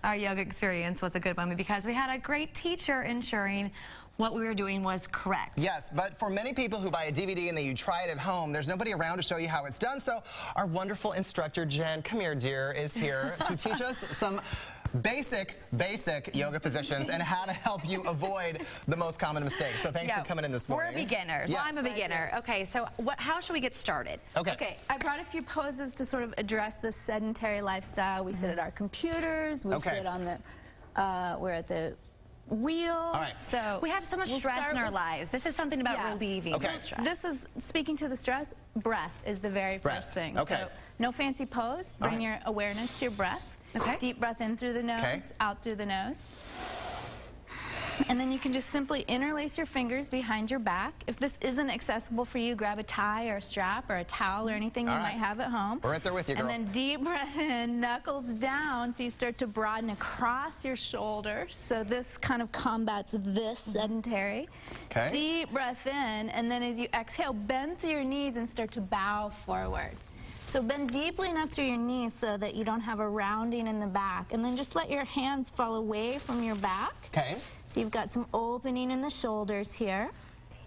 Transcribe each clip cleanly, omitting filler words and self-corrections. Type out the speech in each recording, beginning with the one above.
our yoga experience was a good one because we had a great teacher ensuring what we were doing was correct. Yes, but for many people who buy a DVD and then you try it at home, there's nobody around to show you how it's done. So our wonderful instructor, Jen, come here, dear, is here to teach us some basic yoga positions and how to help you avoid the most common mistakes. So thanks for coming in this morning. We're beginners. Yes. Well, I'm a beginner. Okay, so how should we get started? Okay, I brought a few poses to sort of address this sedentary lifestyle. We sit at our computers, we sit on the, we're at the wheel. All right. So we have so much stress in our lives. This is something about relieving stress. This is, speaking to the stress, breath is the very first thing. Okay. So no fancy pose, bring your awareness to your breath. Okay. Deep breath in through the nose, out through the nose. And then you can just simply interlace your fingers behind your back. If this isn't accessible for you, grab a tie or a strap or a towel or anything you might have at home. We're right there with you, girl. And then deep breath in, knuckles down, so you start to broaden across your shoulders. So this kind of combats this sedentary. Okay. Deep breath in, and then as you exhale, bend through your knees and start to bow forward. So bend deeply enough through your knees so that you don't have a rounding in the back. And then just let your hands fall away from your back. Okay. So you've got some opening in the shoulders here.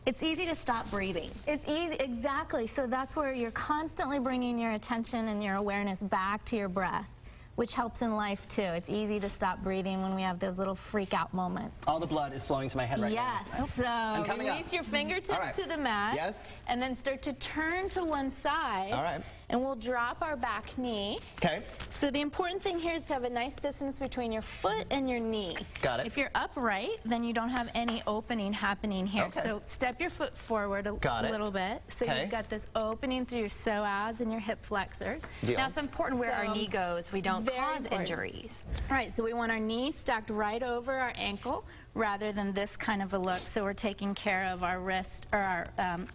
It's easy to stop breathing. It's easy, exactly. So that's where you're constantly bringing your attention and your awareness back to your breath, which helps in life too. It's easy to stop breathing when we have those little freak out moments. All the blood is flowing to my head right now. Yes. So release your fingertips to the mat. Yes. And then start to turn to one side. All right. And we'll drop our back knee. Okay. So the important thing here is to have a nice distance between your foot and your knee. Got it. If you're upright, then you don't have any opening happening here. Okay. So step your foot forward a little bit. So you've got this opening through your psoas and your hip flexors. Now it's important where our knee goes. We don't cause injuries. Right, so we want our knee stacked right over our ankle rather than this kind of a look. So we're taking care of our wrist, or our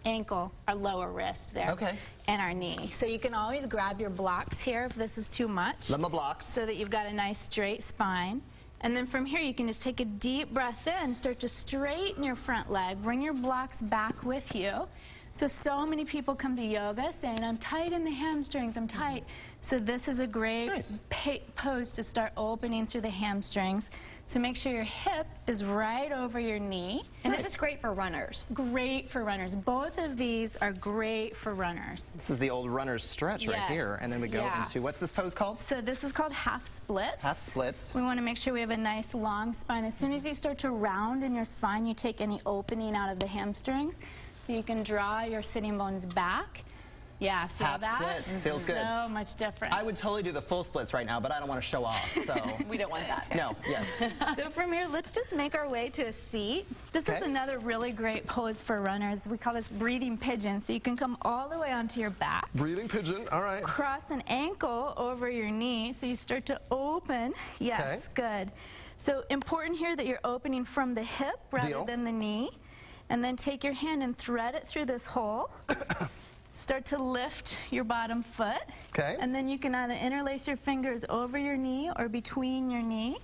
ankle, our lower wrist there. Okay. And our knee. So you can always grab your blocks here if this is too much. Love my blocks. So that you've got a nice straight spine. And then from here you can just take a deep breath in, start to straighten your front leg, bring your blocks back with you. So many people come to yoga saying, I'm tight in the hamstrings, I'm tight. So this is a great pose to start opening through the hamstrings. So make sure your hip is right over your knee. And this is great for runners. Great for runners. Both of these are great for runners. This is the old runner's stretch right here. And then we go into, what's this pose called? So this is called half splits. Half splits. We want to make sure we have a nice long spine. As soon as you start to round in your spine, you take any opening out of the hamstrings. So you can draw your sitting bones back. Yeah, feel that? Half splits, feels good. So much different. I would totally do the full splits right now, but I don't want to show off, so. We don't want that. No, yes. So from here, let's just make our way to a seat. This is another really great pose for runners. We call this breathing pigeon. So you can come all the way onto your back. Breathing pigeon, all right. Cross an ankle over your knee, so you start to open. Yes, good. So important here that you're opening from the hip rather than the knee. And then take your hand and thread it through this hole. Start to lift your bottom foot. Okay. And then you can either interlace your fingers over your knee or between your knee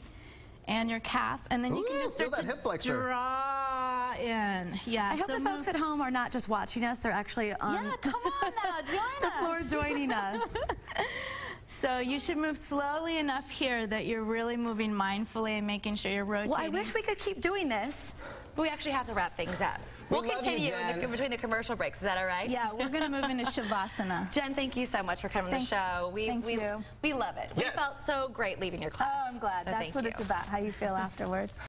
and your calf. And then you can just start to draw in. Yeah. I hope the folks at home are not just watching us, they're actually on come on now, join the floor joining us. So you should move slowly enough here that you're really moving mindfully and making sure you're rotating. Well, I wish we could keep doing this, but we actually have to wrap things up. We'll continue between the commercial breaks. Is that all right? Yeah, we're going to move into Shavasana. Jen, thank you so much for coming on the show. We love it. We felt so great leaving your class. Oh, I'm glad. That's what it's about, how you feel afterwards.